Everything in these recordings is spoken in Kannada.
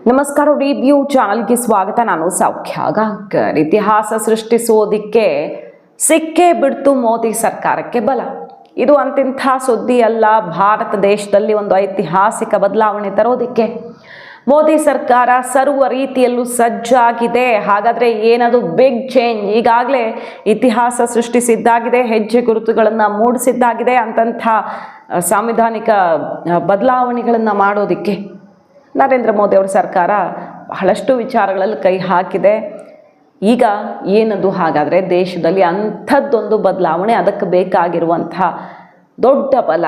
ನಮಸ್ಕಾರ, ರಿವ್ಯೂ ಚಾನಲ್ಗೆ ಸ್ವಾಗತ. ನಾನು ಸೌಖ್ಯ ಗಾಂಕರ್. ಇತಿಹಾಸ ಸೃಷ್ಟಿಸೋದಿಕ್ಕೆ ಸಿಕ್ಕೇ ಬಿಡ್ತು ಮೋದಿ ಸರ್ಕಾರಕ್ಕೆ ಬಲ. ಇದು ಅಂತಿಂಥ ಸುದ್ದಿ ಅಲ್ಲ. ಭಾರತ ದೇಶದಲ್ಲಿ ಒಂದು ಐತಿಹಾಸಿಕ ಬದಲಾವಣೆ ತರೋದಿಕ್ಕೆ ಮೋದಿ ಸರ್ಕಾರ ಸರ್ವ ರೀತಿಯಲ್ಲೂ ಸಜ್ಜಾಗಿದೆ. ಹಾಗಾದರೆ ಏನದು ಬಿಗ್ ಚೇಂಜ್? ಈಗಾಗಲೇ ಇತಿಹಾಸ ಸೃಷ್ಟಿಸಿದ್ದಾಗಿದೆ, ಹೆಜ್ಜೆ ಗುರುತುಗಳನ್ನು ಮೂಡಿಸಿದ್ದಾಗಿದೆ. ಅಂತಂಥ ಸಾಂವಿಧಾನಿಕ ಬದಲಾವಣೆಗಳನ್ನು ಮಾಡೋದಕ್ಕೆ ನರೇಂದ್ರ ಮೋದಿ ಅವರ ಸರ್ಕಾರ ಬಹಳಷ್ಟು ವಿಚಾರಗಳಲ್ಲಿ ಕೈ ಹಾಕಿದೆ. ಈಗ ಏನದು ಹಾಗಾದರೆ ದೇಶದಲ್ಲಿ ಅಂಥದ್ದೊಂದು ಬದಲಾವಣೆ, ಅದಕ್ಕೆ ಬೇಕಾಗಿರುವಂಥ ದೊಡ್ಡ ಬಲ.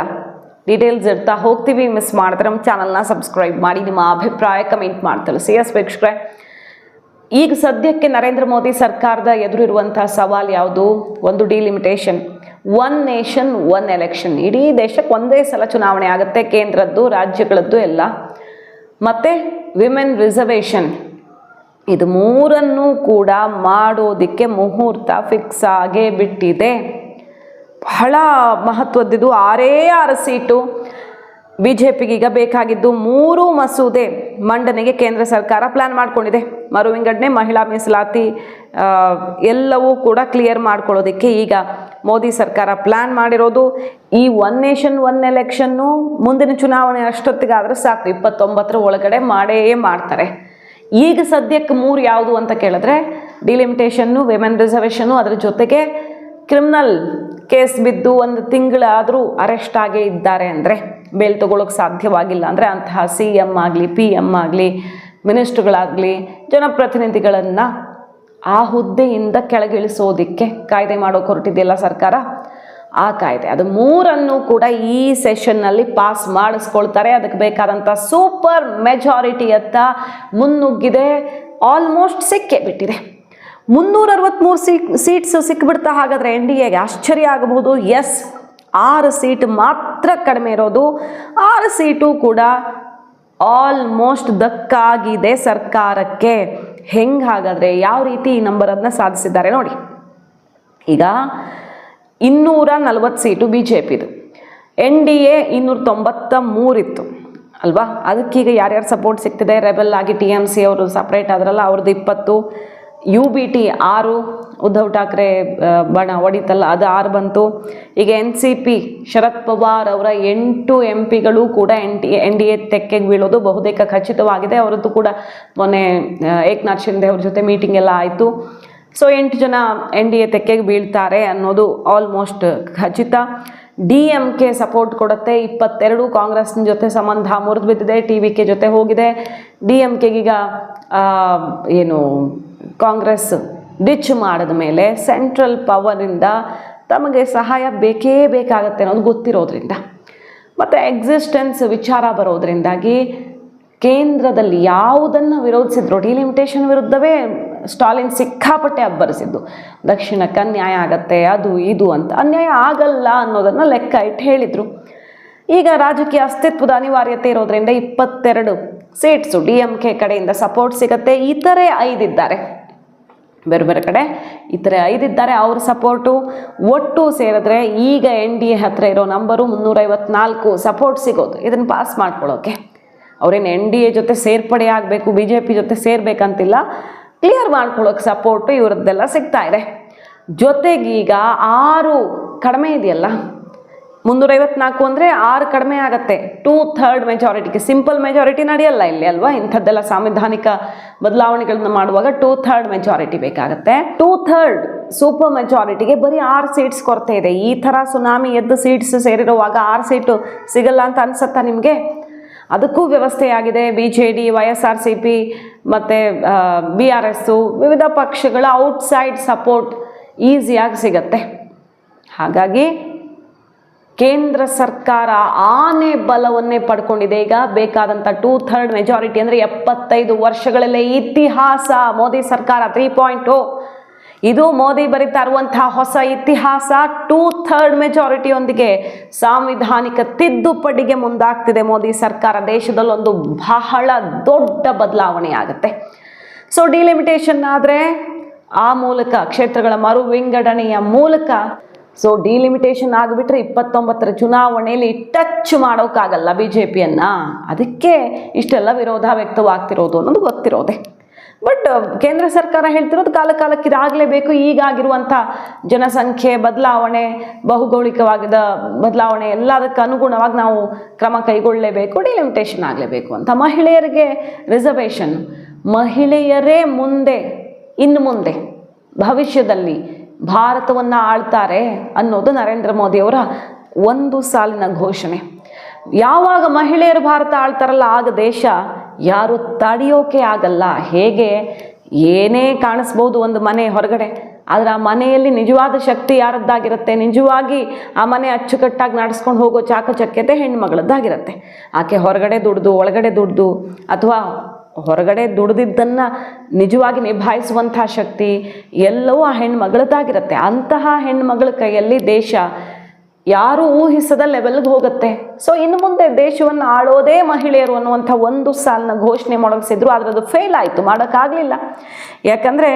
ಡೀಟೇಲ್ಸ್ ಇರ್ತಾ ಹೋಗ್ತೀವಿ. ಮಿಸ್ ಮಾಡಿದ್ರೆ ನಮ್ಮ ಚಾನಲ್ನ ಸಬ್ಸ್ಕ್ರೈಬ್ ಮಾಡಿ, ನಿಮ್ಮ ಅಭಿಪ್ರಾಯ ಕಮೆಂಟ್ ಮಾಡಿ ತಿಳಿಸಿ. ವೀಕ್ಷಕರೇ, ಈಗ ಸದ್ಯಕ್ಕೆ ನರೇಂದ್ರ ಮೋದಿ ಸರ್ಕಾರದ ಎದುರಿರುವಂಥ ಸವಾಲು ಯಾವುದು? ಒಂದು delimitation, one nation one election. ಇಡೀ ದೇಶಕ್ಕೆ ಒಂದೇ ಸಲ ಚುನಾವಣೆ ಆಗುತ್ತೆ, ಕೇಂದ್ರದ್ದು ರಾಜ್ಯಗಳದ್ದು ಎಲ್ಲ. ಮತ್ತು ವಿಮೆನ್ ರಿಸರ್ವೇಷನ್. ಇದು ಮೂರನ್ನೂ ಕೂಡ ಮಾಡೋದಕ್ಕೆ ಮುಹೂರ್ತ ಫಿಕ್ಸ್ ಆಗೇ ಬಿಟ್ಟಿದೆ. ಬಹಳ ಮಹತ್ವದ್ದಿದು. 6 ಸೀಟು. BJPಗೆ ಈಗ ಬೇಕಾಗಿದ್ದು 3 ಮಸೂದೆ ಮಂಡನೆಗೆ ಕೇಂದ್ರ ಸರ್ಕಾರ ಪ್ಲ್ಯಾನ್ ಮಾಡಿಕೊಂಡಿದೆ. ಮರು ವಿಂಗಡಣೆ, ಮಹಿಳಾ ಮೀಸಲಾತಿ ಎಲ್ಲವೂ ಕೂಡ ಕ್ಲಿಯರ್ ಮಾಡ್ಕೊಳ್ಳೋದಕ್ಕೆ ಈಗ ಮೋದಿ ಸರ್ಕಾರ ಪ್ಲ್ಯಾನ್ ಮಾಡಿರೋದು. ಈ ಒನ್ ನೇಷನ್ ಒನ್ ಎಲೆಕ್ಷನ್ನು ಮುಂದಿನ ಚುನಾವಣೆ ಅಷ್ಟೊತ್ತಿಗಾದರೆ ಸಾಕು, 29ರ ಒಳಗಡೆ ಮಾಡೇ ಮಾಡ್ತಾರೆ. ಈಗ ಸದ್ಯಕ್ಕೆ 3 ಯಾವುದು ಅಂತ ಕೇಳಿದ್ರೆ ಡಿಲಿಮಿಟೇಷನ್ನು, ವಿಮೆನ್ ರಿಸರ್ವೇಷನ್ನು, ಅದರ ಜೊತೆಗೆ ಕ್ರಿಮಿನಲ್ ಕೇಸ್ ಬಿದ್ದು 1 ತಿಂಗಳಾದರೂ ಅರೆಸ್ಟ್ ಆಗೇ ಇದ್ದಾರೆ ಅಂದರೆ, ಬೇಲ್ ತಗೊಳ್ಳೋಕೆ ಸಾಧ್ಯವಾಗಿಲ್ಲ ಅಂದರೆ ಅಂತಹ CM ಆಗಲಿ, PM ಆಗಲಿ, ಮಿನಿಸ್ಟ್ರುಗಳಾಗಲಿ, ಜನಪ್ರತಿನಿಧಿಗಳನ್ನು ಆ ಹುದ್ದೆಯಿಂದ ಕೆಳಗಿಳಿಸೋದಕ್ಕೆ ಕಾಯ್ದೆ ಮಾಡೋಕೆ ಹೊರಟಿದೆಯಲ್ಲ ಸರ್ಕಾರ. ಆ ಕಾಯ್ದೆ ಅದು 3 ಕೂಡ ಈ ಸೆಷನ್ನಲ್ಲಿ ಪಾಸ್ ಮಾಡಿಸ್ಕೊಳ್ತಾರೆ. ಅದಕ್ಕೆ ಬೇಕಾದಂಥ ಸೂಪರ್ ಮೆಜಾರಿಟಿಯತ್ತ ಮುನ್ನುಗ್ಗಿದೆ. ಆಲ್ಮೋಸ್ಟ್ ಸಿಕ್ಕೇ ಬಿಟ್ಟಿದೆ. 363 ಸೀಟ್ಸ್ ಸಿಕ್ಬಿಡ್ತಾ. ಹಾಗಾದರೆ NDAಗೆ ಆಶ್ಚರ್ಯ ಆಗಬಹುದು. ಎಸ್, 6 ಸೀಟ್ ಮಾತ್ರ ಕಡಿಮೆ ಇರೋದು. 6 ಸೀಟು ಕೂಡ ಆಲ್ಮೋಸ್ಟ್ ದಕ್ಕಾಗಿದೆ ಸರ್ಕಾರಕ್ಕೆ. ಹೆಂಗೆ ಹಾಗಾದರೆ, ಯಾವ ರೀತಿ ಈ ನಂಬರನ್ನು ಸಾಧಿಸಿದ್ದಾರೆ ನೋಡಿ. ಈಗ 240 ಸೀಟು BJPದು, NDA 293 ಇತ್ತು ಅಲ್ವಾ. ಅದಕ್ಕೀಗ ಯಾರ್ಯಾರು ಸಪೋರ್ಟ್ ಸಿಗ್ತಿದೆ? ರೆಬೆಲ್ ಆಗಿ TMC ಅವರು ಸಪ್ರೇಟ್ ಆದ್ರಲ್ಲ, ಅವ್ರದ್ದು 20, UBT 6, ಉದ್ಧವ್ ಠಾಕ್ರೆ ಬಣ ಹೊಡಿತಲ್ಲ ಅದು 6 ಬಂತು. ಈಗ NCP ಶರದ್ ಪವಾರ್ ಅವರ 8 MPಗಳು ಕೂಡ NDA ತೆಕ್ಕೆಗೆ ಬೀಳೋದು ಬಹುತೇಕ ಖಚಿತವಾಗಿದೆ. ಅವರದ್ದು ಕೂಡ ಮೊನ್ನೆ ಏಕನಾಥ್ ಶಿಂದೆ ಅವ್ರ ಜೊತೆ ಮೀಟಿಂಗ್ ಎಲ್ಲ ಆಯಿತು. ಸೊ 8 ಜನ NDA ತೆಕ್ಕೆಗೆ ಬೀಳ್ತಾರೆ ಅನ್ನೋದು ಆಲ್ಮೋಸ್ಟ್ ಖಚಿತ. DMK ಸಪೋರ್ಟ್ ಕೊಡುತ್ತೆ 22. ಕಾಂಗ್ರೆಸ್ನ ಜೊತೆ ಸಂಬಂಧ ಮುರಿದು ಬಿದ್ದಿದೆ, TVK ಜೊತೆ ಹೋಗಿದೆ. DMKಗೀಗ ಏನು ಕಾಂಗ್ರೆಸ್ ಡಿಚ್ ಮಾಡಿದ ಮೇಲೆ ಸೆಂಟ್ರಲ್ ಪವರಿಂದ ತಮಗೆ ಸಹಾಯ ಬೇಕೇ ಬೇಕಾಗತ್ತೆ ಅನ್ನೋದು ಗೊತ್ತಿರೋದ್ರಿಂದ, ಮತ್ತು ಎಕ್ಸಿಸ್ಟೆನ್ಸ್ ವಿಚಾರ ಬರೋದ್ರಿಂದಾಗಿ ಕೇಂದ್ರದಲ್ಲಿ ಯಾವುದನ್ನು ವಿರೋಧಿಸಿದ್ರು, ಡಿಲಿಮಿಟೇಷನ್ ವಿರುದ್ಧವೇ ಸ್ಟಾಲಿನ್ ಸಿಕ್ಕಾಪಟ್ಟೆ ಅಬ್ಬರಿಸಿದ್ದು. ದಕ್ಷಿಣಕ್ಕೆ ಅನ್ಯಾಯ ಆಗತ್ತೆ, ಅದು ಇದು ಅಂತ. ಅನ್ಯಾಯ ಆಗಲ್ಲ ಅನ್ನೋದನ್ನು ಲೆಕ್ಕ ಇಟ್ಟು ಹೇಳಿದರು. ಈಗ ರಾಜಕೀಯ ಅಸ್ತಿತ್ವದ ಅನಿವಾರ್ಯತೆ ಇರೋದ್ರಿಂದ 22 ಸೀಟ್ಸು DMK ಕಡೆಯಿಂದ ಸಪೋರ್ಟ್ ಸಿಗುತ್ತೆ. ಇತರೆ 5 ಇದ್ದಾರೆ, ಬೇರೆ ಬೇರೆ ಕಡೆ ಇತರೆ 5 ಇದ್ದಾರೆ. ಅವ್ರ ಸಪೋರ್ಟು ಒಟ್ಟು ಸೇರಿದ್ರೆ ಈಗ NDA ಹತ್ರ ಇರೋ ನಂಬರು 354 ಸಪೋರ್ಟ್ ಸಿಗೋದು. ಇದನ್ನು ಪಾಸ್ ಮಾಡ್ಕೊಳ್ಳೋಕೆ ಅವ್ರೇನು NDA ಜೊತೆ ಸೇರ್ಪಡೆ ಆಗಬೇಕು, BJP ಜೊತೆ ಸೇರ್ಬೇಕಂತಿಲ್ಲ, ಕ್ಲಿಯರ್ ಮಾಡ್ಕೊಳ್ಳೋಕೆ ಸಪೋರ್ಟು ಇವರದ್ದೆಲ್ಲ ಸಿಗ್ತಾ ಇದೆ. ಜೊತೆಗೀಗ 6 ಕಡಿಮೆ ಇದೆಯಲ್ಲ, 354 ಅಂದರೆ 6 ಕಡಿಮೆ ಆಗತ್ತೆ. 2/3 ಮೆಜಾರಿಟಿಗೆ. ಸಿಂಪಲ್ ಮೆಜಾರಿಟಿ ನಡೆಯಲ್ಲ ಇಲ್ಲಿ ಅಲ್ವಾ. ಇಂಥದ್ದೆಲ್ಲ ಸಾಂವಿಧಾನಿಕ ಬದಲಾವಣೆಗಳನ್ನ ಮಾಡುವಾಗ 2/3 ಮೆಜಾರಿಟಿ ಬೇಕಾಗತ್ತೆ. 2/3 ಸೂಪರ್ ಮೆಜಾರಿಟಿಗೆ ಬರೀ 6 ಸೀಟ್ಸ್ ಕೊರತೆ ಇದೆ. ಈ ಥರ ಸುನಾಮಿ ಎದ್ದು ಸೀಟ್ಸ್ ಸೇರಿರುವಾಗ 6 ಸೀಟು ಸಿಗಲ್ಲ ಅಂತ ಅನ್ಸುತ್ತಾ ನಿಮಗೆ? ಅದಕ್ಕೂ ವ್ಯವಸ್ಥೆಯಾಗಿದೆ. BJD, YSRCP ಮತ್ತು BRS ವಿವಿಧ ಪಕ್ಷಗಳ ಔಟ್ಸೈಡ್ ಸಪೋರ್ಟ್ ಈಸಿಯಾಗಿ ಸಿಗತ್ತೆ. ಹಾಗಾಗಿ ಕೇಂದ್ರ ಸರ್ಕಾರ ಆನೆ ಬಲವನ್ನೇ ಪಡ್ಕೊಂಡಿದೆ. ಈಗ ಬೇಕಾದಂಥ 2/3 ಮೆಜಾರಿಟಿ ಅಂದರೆ 75 ವರ್ಷಗಳಲ್ಲೇ ಇತಿಹಾಸ. ಮೋದಿ ಸರ್ಕಾರ 3.0 ಇದು ಮೋದಿ ಬರಿತಾ ಇರುವಂಥ ಹೊಸ ಇತಿಹಾಸ. 2/3 ಮೆಜಾರಿಟಿಯೊಂದಿಗೆ ಸಾಂವಿಧಾನಿಕ ತಿದ್ದುಪಡಿಗೆ ಮುಂದಾಗ್ತಿದೆ ಮೋದಿ ಸರ್ಕಾರ. ದೇಶದಲ್ಲೊಂದು ಬಹಳ ದೊಡ್ಡ ಬದಲಾವಣೆ ಆಗುತ್ತೆ. ಸೊ ಡಿಲಿಮಿಟೇಷನ್ ಆದರೆ ಆ ಮೂಲಕ, ಕ್ಷೇತ್ರಗಳ ಮರು ವಿಂಗಡಣೆಯ ಮೂಲಕ ಸೊ ಡಿಲಿಮಿಟೇಷನ್ ಆಗಿಬಿಟ್ರೆ 29ರ ಚುನಾವಣೆಯಲ್ಲಿ ಟಚ್ ಮಾಡೋಕ್ಕಾಗಲ್ಲ BJPಯನ್ನು. ಅದಕ್ಕೆ ಇಷ್ಟೆಲ್ಲ ವಿರೋಧ ವ್ಯಕ್ತವಾಗ್ತಿರೋದು ಅನ್ನೋದು ಗೊತ್ತಿರೋದೆ. ಬಟ್ ಕೇಂದ್ರ ಸರ್ಕಾರ ಹೇಳ್ತಿರೋದು ಕಾಲಕ್ಕೆ ಇದಾಗಲೇಬೇಕು. ಈಗಾಗಿರುವಂಥ ಜನಸಂಖ್ಯೆ ಬದಲಾವಣೆ, ಭೌಗೋಳಿಕವಾದ ಬದಲಾವಣೆ ಎಲ್ಲದಕ್ಕೆ ಅನುಗುಣವಾಗಿ ನಾವು ಕ್ರಮ ಕೈಗೊಳ್ಳಲೇಬೇಕು, ಡಿಲಿಮಿಟೇಷನ್ ಆಗಲೇಬೇಕು ಅಂತ. ಮಹಿಳೆಯರಿಗೆ ರಿಸರ್ವೇಷನ್, ಮಹಿಳೆಯರೇ ಇನ್ನು ಮುಂದೆ ಭವಿಷ್ಯದಲ್ಲಿ ಭಾರತವನ್ನು ಆಳ್ತಾರೆ ಅನ್ನೋದು ನರೇಂದ್ರ ಮೋದಿಯವರ ಒಂದು ಸಾಲಿನ ಘೋಷಣೆ. ಯಾವಾಗ ಮಹಿಳೆಯರು ಭಾರತ ಆಳ್ತಾರಲ್ಲ ಆಗ ದೇಶ ಯಾರು ತಡೆಯೋಕೆ ಆಗಲ್ಲ. ಹೇಗೆ ಏನೇ ಕಾಣಿಸ್ಬೋದು ಒಂದು ಮನೆ ಹೊರಗಡೆ, ಆದರೆ ಆ ಮನೆಯಲ್ಲಿ ನಿಜವಾದ ಶಕ್ತಿ ಯಾರದ್ದಾಗಿರುತ್ತೆ, ನಿಜವಾಗಿ ಆ ಮನೆ ಅಚ್ಚುಕಟ್ಟಾಗಿ ನಡೆಸ್ಕೊಂಡು ಹೋಗೋ ಚಾಕಚಕ್ಯತೆ ಹೆಣ್ಮಗಳದ್ದಾಗಿರುತ್ತೆ. ಆಕೆ ಹೊರಗಡೆ ದುಡ್ದು ಒಳಗಡೆ ದುಡ್ದು ಅಥವಾ ಹೊರಗಡೆ ದುಡ್ದಿದ್ದನ್ನು ನಿಜವಾಗಿ ನಿಭಾಯಿಸುವಂಥ ಶಕ್ತಿ ಎಲ್ಲವೂ ಆ ಹೆಣ್ಮಗಳದ್ದಾಗಿರುತ್ತೆ. ಅಂತಹ ಹೆಣ್ಮಗಳ ಕೈಯಲ್ಲಿ ದೇಶ ಯಾರು ಊಹಿಸದ ಲೆವೆಲ್ಗೆ ಹೋಗುತ್ತೆ. ಸೊ ಇನ್ನು ಮುಂದೆ ದೇಶವನ್ನು ಆಳೋದೇ ಮಹಿಳೆಯರು ಅನ್ನುವಂಥ ಒಂದು ಸಾಲಿನ ಘೋಷಣೆ ಮೊಳಗಿಸಿದ್ರು. ಆದರೆ ಅದು ಫೇಲ್ ಆಯಿತು, ಮಾಡೋಕ್ಕಾಗಲಿಲ್ಲ. ಯಾಕಂದರೆ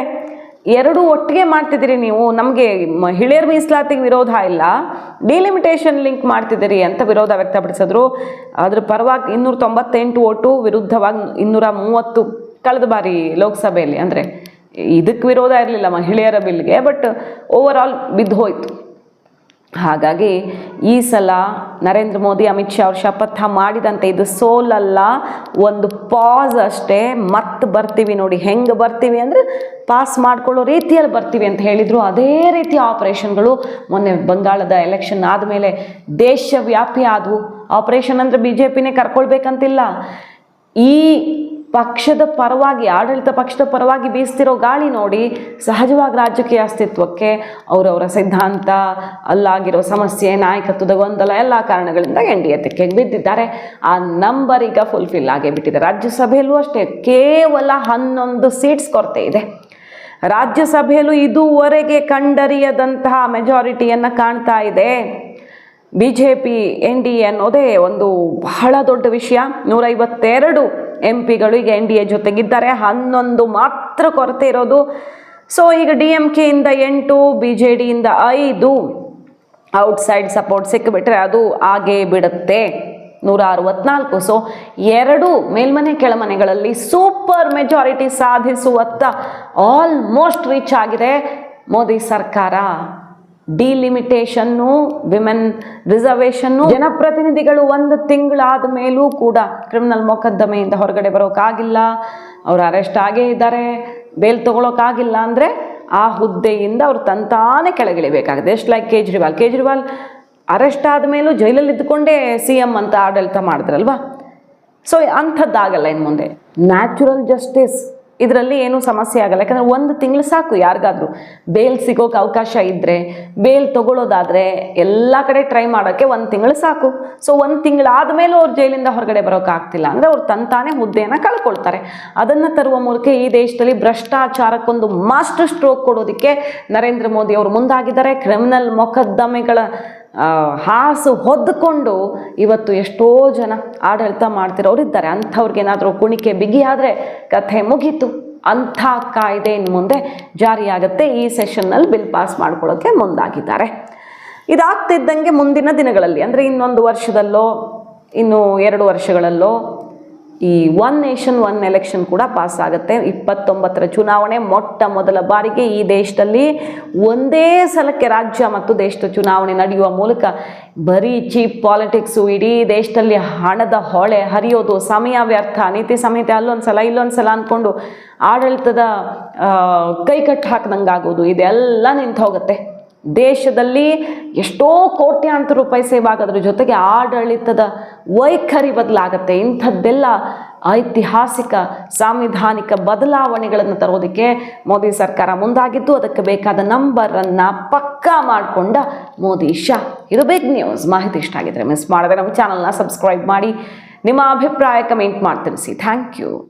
ಎರಡು ಒಟ್ಟಿಗೆ ಮಾಡ್ತಿದ್ದೀರಿ ನೀವು. ನಮಗೆ ಮಹಿಳೆಯರ ಮೀಸಲಾತಿಗೆ ವಿರೋಧ ಇಲ್ಲ, ಡಿಲಿಮಿಟೇಷನ್ ಲಿಂಕ್ ಮಾಡ್ತಿದ್ದೀರಿ ಅಂತ ವಿರೋಧ ವ್ಯಕ್ತಪಡಿಸಿದ್ರು. ಅದ್ರ ಪರವಾಗಿ 298 ಓಟು, ವಿರುದ್ಧವಾಗಿ 230 ಕಳೆದ ಬಾರಿ ಲೋಕಸಭೆಯಲ್ಲಿ. ಅಂದರೆ ಇದಕ್ಕೆ ವಿರೋಧ ಇರಲಿಲ್ಲ ಮಹಿಳೆಯರ ಬಿಲ್ಗೆ, ಬಟ್ ಓವರ್ ಆಲ್ ಬಿದ್ದು ಹೋಯಿತು. ಹಾಗಾಗಿ ಈ ಸಲ ನರೇಂದ್ರ ಮೋದಿ ಅಮಿತ್ ಶಾ ಅವರು ಶಪಥ ಮಾಡಿದಂತೆ ಇದು ಸೋಲಲ್ಲ, ಒಂದು ಪಾಸ್ ಅಷ್ಟೇ. ಮತ್ತೆ ಬರ್ತೀವಿ ನೋಡಿ. ಹೆಂಗೆ ಬರ್ತೀವಿ ಅಂದರೆ ಪಾಸ್ ಮಾಡ್ಕೊಳ್ಳೋ ರೀತಿಯಲ್ಲಿ ಬರ್ತೀವಿ ಅಂತ ಹೇಳಿದರು. ಅದೇ ರೀತಿಯ ಆಪರೇಷನ್ಗಳು ಮೊನ್ನೆ ಬಂಗಾಳದ ಎಲೆಕ್ಷನ್ ಆದಮೇಲೆ ದೇಶವ್ಯಾಪಿ ಆದವು. ಆಪರೇಷನ್ ಅಂದರೆ BJPನೇ ಕರ್ಕೊಳ್ಬೇಕಂತಿಲ್ಲ. ಈ ಪಕ್ಷದ ಪರವಾಗಿ, ಆಡಳಿತ ಪಕ್ಷದ ಪರವಾಗಿ ಬೀಸ್ತಿರೋ ಗಾಳಿ ನೋಡಿ ಸಹಜವಾಗಿ ರಾಜಕೀಯ ಅಸ್ತಿತ್ವಕ್ಕೆ ಅವರವರ ಸಿದ್ಧಾಂತ, ಅಲ್ಲಾಗಿರೋ ಸಮಸ್ಯೆ, ನಾಯಕತ್ವದ ಗೊಂದಲ ಎಲ್ಲ ಕಾರಣಗಳಿಂದ NDA ತೆಕ್ಕೆಗೆ ಬಿದ್ದಿದ್ದಾರೆ. ಆ ನಂಬರ್ ಈಗ ಫುಲ್ಫಿಲ್ ಆಗೇ ಬಿಟ್ಟಿದೆ. ರಾಜ್ಯಸಭೆಯಲ್ಲೂ ಅಷ್ಟೇ ಕೇವಲ 11 ಸೀಟ್ಸ್ ಕೊರತೆ ಇದೆ. ರಾಜ್ಯಸಭೆಯಲ್ಲೂ ಇದುವರೆಗೆ ಕಂಡರಿಯದಂತಹ ಮೆಜಾರಿಟಿಯನ್ನು ಕಾಣ್ತಾ ಇದೆ. BJP NDA ಅನ್ನೋದೇ ಒಂದು ಬಹಳ ದೊಡ್ಡ ವಿಷಯ. 152 MP ಗಳು ಈಗ NDA ಜೊತೆಗಿದ್ದಾರೆ, 11 ಮಾತ್ರ ಕೊರತೆ ಇರೋದು. ಸೊ ಈಗ DMK ಇಂದ 8, BJD ಇಂದ 5 ಔಟ್ಸೈಡ್ ಸಪೋರ್ಟ್ ಸಿಕ್ಕಿಬಿಟ್ರೆ ಅದು ಆಗೇ ಬಿಡುತ್ತೆ 164. ಸೊ 2 ಮೇಲ್ಮನೆ ಕೆಳಮನೆಗಳಲ್ಲಿ ಸೂಪರ್ ಮೆಜಾರಿಟಿ ಸಾಧಿಸುವತ್ತ ಆಲ್ಮೋಸ್ಟ್ ರೀಚ್ ಆಗಿದೆ ಮೋದಿ ಸರ್ಕಾರ. ಡಿಲಿಮಿಟೇಷನ್ನು, ವಿಮೆನ್ ರಿಸರ್ವೇಷನ್ನು, ಜನಪ್ರತಿನಿಧಿಗಳು 1 ತಿಂಗಳಾದ ಮೇಲೂ ಕೂಡ ಕ್ರಿಮಿನಲ್ ಮೊಕದ್ದಮೆಯಿಂದ ಹೊರಗಡೆ ಬರೋಕ್ಕಾಗಿಲ್ಲ, ಅವರು ಅರೆಸ್ಟ್ ಆಗೇ ಇದ್ದಾರೆ, ಬೇಲ್ ತೊಗೊಳೋಕ್ಕಾಗಿಲ್ಲ ಅಂದರೆ ಆ ಹುದ್ದೆಯಿಂದ ಅವರು ತಂತಾನೇ ಕೆಳಗಿಳಿಬೇಕಾಗುತ್ತೆ. ಎಷ್ಟು ಲೈಕ್ ಕೇಜ್ರಿವಾಲ್ ಅರೆಸ್ಟ್ ಆದಮೇಲೂ ಜೈಲಲ್ಲಿ ಇದ್ದುಕೊಂಡೇ CM ಅಂತ ಆಡಳಿತ ಮಾಡಿದ್ರಲ್ವ. ಸೊ ಅಂಥದ್ದಾಗಲ್ಲ ಇನ್ನು ಮುಂದೆ. ನ್ಯಾಚುರಲ್ ಜಸ್ಟಿಸ್ ಇದರಲ್ಲಿ ಏನೂ ಸಮಸ್ಯೆ ಆಗಲ್ಲ. ಯಾಕಂದರೆ 1 ತಿಂಗಳು ಸಾಕು ಯಾರಿಗಾದ್ರೂ ಬೇಲ್ ಸಿಗೋಕೆ ಅವಕಾಶ ಇದ್ದರೆ, ಬೇಲ್ ತೊಗೊಳ್ಳೋದಾದರೆ ಎಲ್ಲ ಕಡೆ ಟ್ರೈ ಮಾಡೋಕ್ಕೆ 1 ತಿಂಗಳು ಸಾಕು. ಸೊ 1 ತಿಂಗಳಾದಮೇಲೂ ಅವ್ರು ಜೈಲಿಂದ ಹೊರಗಡೆ ಬರೋಕ್ಕಾಗ್ತಿಲ್ಲ ಅಂದರೆ ಅವ್ರು ತಂತಾನೇ ಹುದ್ದೆಯನ್ನು ಕಳ್ಕೊಳ್ತಾರೆ. ಅದನ್ನು ತರುವ ಮೂಲಕ ಈ ದೇಶದಲ್ಲಿ ಭ್ರಷ್ಟಾಚಾರಕ್ಕೊಂದು ಮಾಸ್ಟರ್ ಸ್ಟ್ರೋಕ್ ಕೊಡೋದಕ್ಕೆ ನರೇಂದ್ರ ಮೋದಿ ಅವರು ಮುಂದಾಗಿದ್ದಾರೆ. ಕ್ರಿಮಿನಲ್ ಮೊಕದ್ದಮೆಗಳ ಹಾಸು ಹೊದ್ದುಕೊಂಡು ಇವತ್ತು ಎಷ್ಟೋ ಜನ ಆಡಳಿತ ಮಾಡ್ತಿರೋರಿದ್ದಾರೆ. ಅಂಥವ್ರಿಗೇನಾದರೂ ಕುಣಿಕೆ ಬಿಗಿಯಾದರೆ ಕಥೆ ಮುಗೀತು. ಅಂಥ ಕಾಯ್ದೆ ಇನ್ನು ಮುಂದೆ ಜಾರಿಯಾಗುತ್ತೆ. ಈ ಸೆಷನ್ನಲ್ಲಿ ಬಿಲ್ ಪಾಸ್ ಮಾಡ್ಕೊಳ್ಳೋಕ್ಕೆ ಮುಂದಾಗಿದ್ದಾರೆ. ಇದಾಗ್ತಿದ್ದಂಗೆ ಮುಂದಿನ ದಿನಗಳಲ್ಲಿ ಅಂದರೆ ಇನ್ನೊಂದು ವರ್ಷದಲ್ಲೋ ಇನ್ನು 2 ವರ್ಷಗಳಲ್ಲೋ ಈ 1 ನೇಷನ್ 1 ಎಲೆಕ್ಷನ್ ಕೂಡ ಪಾಸ್ ಆಗುತ್ತೆ. 29ರ ಚುನಾವಣೆ ಮೊಟ್ಟ ಮೊದಲ ಬಾರಿಗೆ ಈ ದೇಶದಲ್ಲಿ ಒಂದೇ ಸಲಕ್ಕೆ ರಾಜ್ಯ ಮತ್ತು ದೇಶದ ಚುನಾವಣೆ ನಡೆಯುವ ಮೂಲಕ ಬರೀ ಚೀಪ್ ಪಾಲಿಟಿಕ್ಸು, ಇಡೀ ದೇಶದಲ್ಲಿ ಹಣದ ಹೊಳೆ ಹರಿಯೋದು, ಸಮಯ ವ್ಯರ್ಥ, ನೀತಿ ಸಂಹಿತೆ ಅಲ್ಲೊಂದ್ಸಲ ಇಲ್ಲೊಂದ್ಸಲ ಅಂದ್ಕೊಂಡು ಆಡಳಿತದ ಕೈಕಟ್ಟು ಹಾಕಿದಂಗಾಗೋದು, ಇದೆಲ್ಲ ನಿಂತು ಹೋಗುತ್ತೆ. ದೇಶದಲ್ಲಿ ಎಷ್ಟೋ ಕೋಟ್ಯಾಂತರ ರೂಪಾಯಿ ಸೇವ್ ಆಗೋದ್ರ ಜೊತೆಗೆ ಆಡಳಿತದ ವೈಖರಿ ಬದಲಾಗುತ್ತೆ. ಇಂಥದ್ದೆಲ್ಲ ಐತಿಹಾಸಿಕ ಸಾಂವಿಧಾನಿಕ ಬದಲಾವಣೆಗಳನ್ನು ತರೋದಕ್ಕೆ ಮೋದಿ ಸರ್ಕಾರ ಮುಂದಾಗಿದ್ದು, ಅದಕ್ಕೆ ಬೇಕಾದ ನಂಬರನ್ನು ಪಕ್ಕಾ ಮಾಡಿಕೊಂಡ ಮೋದಿ ಶಾ. ಇದು ಬಿಗ್ ನ್ಯೂಸ್. ಮಾಹಿತಿ ಇಷ್ಟ ಆಗಿದ್ರೆ ಮಿಸ್ ಮಾಡದೆ ನಮ್ಮ ಚಾನಲ್ನ ಸಬ್ಸ್ಕ್ರೈಬ್ ಮಾಡಿ, ನಿಮ್ಮ ಅಭಿಪ್ರಾಯ ಕಮೆಂಟ್ ಮಾಡಿ ತಿಳಿಸಿ. Thank you.